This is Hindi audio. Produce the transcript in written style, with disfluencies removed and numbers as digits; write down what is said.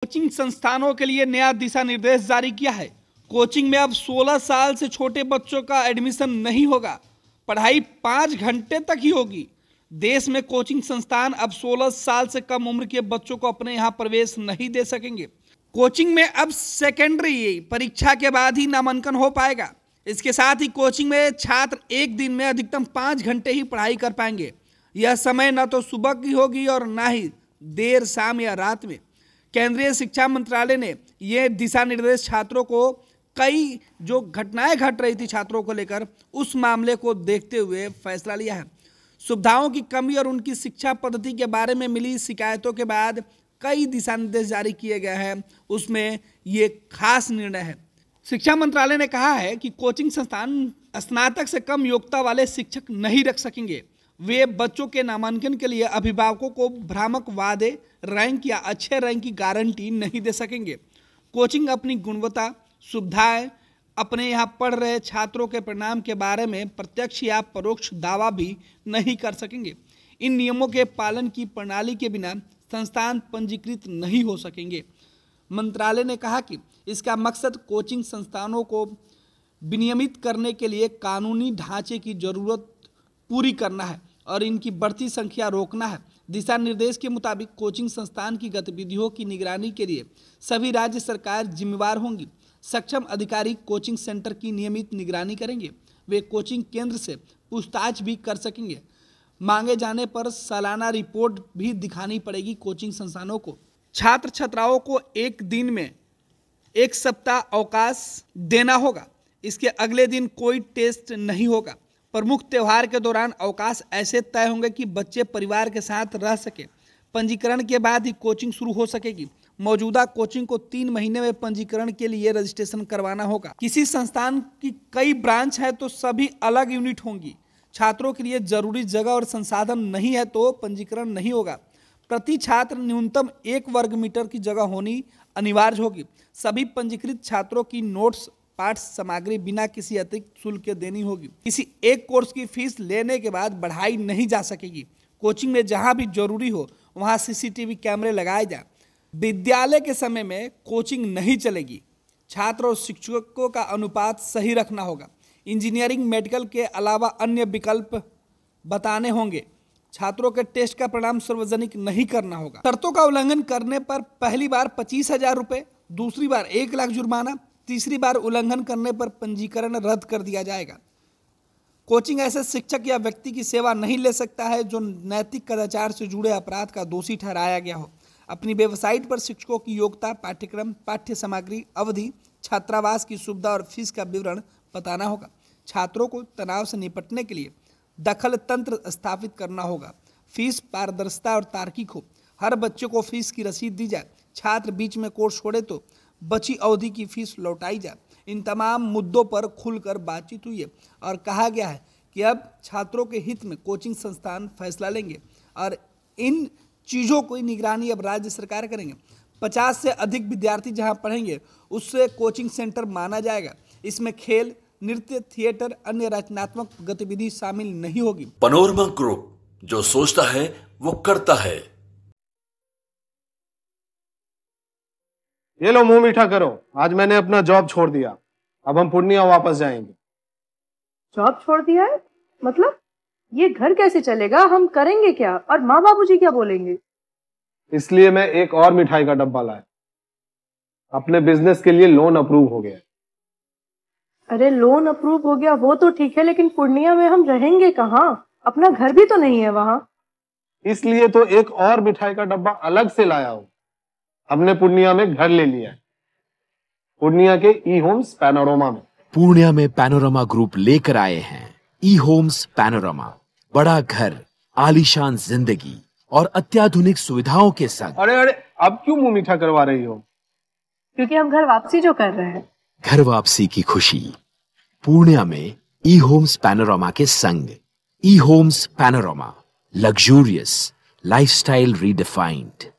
कोचिंग संस्थानों के लिए नया दिशा निर्देश जारी किया है। कोचिंग में अब 16 साल से छोटे बच्चों का एडमिशन नहीं होगा। पढ़ाई 5 घंटे तक ही होगी। देश में कोचिंग संस्थान अब 16 साल से कम उम्र के बच्चों को अपने यहाँ प्रवेश नहीं दे सकेंगे। कोचिंग में अब सेकेंडरी परीक्षा के बाद ही नामांकन हो पाएगा। इसके साथ ही कोचिंग में छात्र एक दिन में अधिकतम 5 घंटे ही पढ़ाई कर पाएंगे। यह समय न तो सुबह की होगी और न ही देर शाम या रात में। केंद्रीय शिक्षा मंत्रालय ने यह दिशा निर्देश छात्रों को कई जो घटनाएं घट रही थी छात्रों को लेकर, उस मामले को देखते हुए फैसला लिया है। सुविधाओं की कमी और उनकी शिक्षा पद्धति के बारे में मिली शिकायतों के बाद कई दिशा निर्देश जारी किए गए हैं। उसमें ये खास निर्णय है। शिक्षा मंत्रालय ने कहा है कि कोचिंग संस्थान स्नातक से कम योग्यता वाले शिक्षक नहीं रख सकेंगे। वे बच्चों के नामांकन के लिए अभिभावकों को भ्रामक वादे, रैंक या अच्छे रैंक की गारंटी नहीं दे सकेंगे। कोचिंग अपनी गुणवत्ता, सुविधाएं, अपने यहाँ पढ़ रहे छात्रों के परिणाम के बारे में प्रत्यक्ष या परोक्ष दावा भी नहीं कर सकेंगे। इन नियमों के पालन की प्रणाली के बिना संस्थान पंजीकृत नहीं हो सकेंगे। मंत्रालय ने कहा कि इसका मकसद कोचिंग संस्थानों को विनियमित करने के लिए कानूनी ढांचे की जरूरत पूरी करना है और इनकी बढ़ती संख्या रोकना है। दिशा निर्देश के मुताबिक कोचिंग संस्थान की गतिविधियों की निगरानी के लिए सभी राज्य सरकार जिम्मेवार होंगी। सक्षम अधिकारी कोचिंग सेंटर की नियमित निगरानी करेंगे। वे कोचिंग केंद्र से पूछताछ भी कर सकेंगे। मांगे जाने पर सालाना रिपोर्ट भी दिखानी पड़ेगी कोचिंग संस्थानों को। छात्र छात्राओं को एक दिन में 1 सप्ताह अवकाश देना होगा। इसके अगले दिन कोई टेस्ट नहीं होगा। प्रमुख त्यौहार के दौरान अवकाश ऐसे तय होंगे कि बच्चे परिवार के साथ रह सके। पंजीकरण के बाद ही कोचिंग शुरू हो सकेगी। मौजूदा कोचिंग को 3 महीने में पंजीकरण के लिए रजिस्ट्रेशन करवाना होगा। किसी संस्थान की कई ब्रांच है तो सभी अलग यूनिट होंगी। छात्रों के लिए जरूरी जगह और संसाधन नहीं है तो पंजीकरण नहीं होगा। प्रति छात्र न्यूनतम 1 वर्ग मीटर की जगह होनी अनिवार्य होगी। सभी पंजीकृत छात्रों की नोट्स, पाठ सामग्री बिना किसी अतिरिक्त शुल्क के देनी होगी। किसी एक कोर्स की फीस लेने के बाद बढ़ाई नहीं जा सकेगी। कोचिंग में जहां भी जरूरी हो वहां सीसीटीवी कैमरे लगाए जाए। विद्यालय के समय में कोचिंग नहीं चलेगी। छात्र और शिक्षकों का अनुपात सही रखना होगा। इंजीनियरिंग, मेडिकल के अलावा अन्य विकल्प बताने होंगे। छात्रों के टेस्ट का परिणाम सार्वजनिक नहीं करना होगा। शर्तों का उल्लंघन करने पर पहली बार 25,000 रुपये, दूसरी बार 1 लाख जुर्माना, तीसरी बार उल्लंघन करने पर पंजीकरण रद्द कर दिया जाएगा। कोचिंग ऐसे शिक्षक या व्यक्ति की सेवा नहीं ले सकता है जो नैतिक कदाचार से जुड़े अपराध का दोषी ठहराया गया हो। अपनी वेबसाइट पर शिक्षकों की योग्यता, पाठ्यक्रम, पाठ्य सामग्री, अवधि, छात्रावास की सुविधा और फीस का विवरण बताना होगा। छात्रों को तनाव से निपटने के लिए दखल तंत्र स्थापित करना होगा। फीस पारदर्शिता और तार्किक हो। हर बच्चे को फीस की रसीद दी जाए। छात्र बीच में कोर्स छोड़े तो बची अवधि की फीस लौटाई जाए। इन तमाम मुद्दों पर खुलकर बातचीत हुई है और कहा गया है कि अब छात्रों के हित में कोचिंग संस्थान फैसला लेंगे और इन चीज़ों की निगरानी अब राज्य सरकार करेंगे। 50 से अधिक विद्यार्थी जहां पढ़ेंगे उससे कोचिंग सेंटर माना जाएगा। इसमें खेल, नृत्य, थिएटर, अन्य रचनात्मक गतिविधि शामिल नहीं होगी। पैनोरमा ग्रुप, जो सोचता है वो करता है। ये लो, मुंह मीठा करो। आज मैंने अपना जॉब छोड़ दिया। अब हम पूर्णिया वापस जाएंगे। जॉब छोड़ दिया है? मतलब ये घर कैसे चलेगा? हम करेंगे क्या? और माँ बाबूजी क्या बोलेंगे? इसलिए मैं एक और मिठाई का डब्बा लाया। अपने बिजनेस के लिए लोन अप्रूव हो गया। अरे लोन अप्रूव हो गया वो तो ठीक है, लेकिन पूर्णिया में हम रहेंगे कहाँ? अपना घर भी तो नहीं है वहाँ। इसलिए तो एक और मिठाई का डब्बा अलग से लाया हूँ। हमने पूर्णिया में घर ले लिया है, पूर्णिया के ई होम्स पैनोरमा में। पूर्णिया में पैनोरमा ग्रुप लेकर आए हैं ई होम्स पैनोरमा। बड़ा घर, आलीशान जिंदगी और अत्याधुनिक सुविधाओं के संग। अरे अब क्यों मुंह मीठा करवा रही हो? क्योंकि हम घर वापसी जो कर रहे हैं। घर वापसी की खुशी पूर्णिया में ई होम्स पैनोरमा के संग। E Homes Panorama, luxurious lifestyle redefined.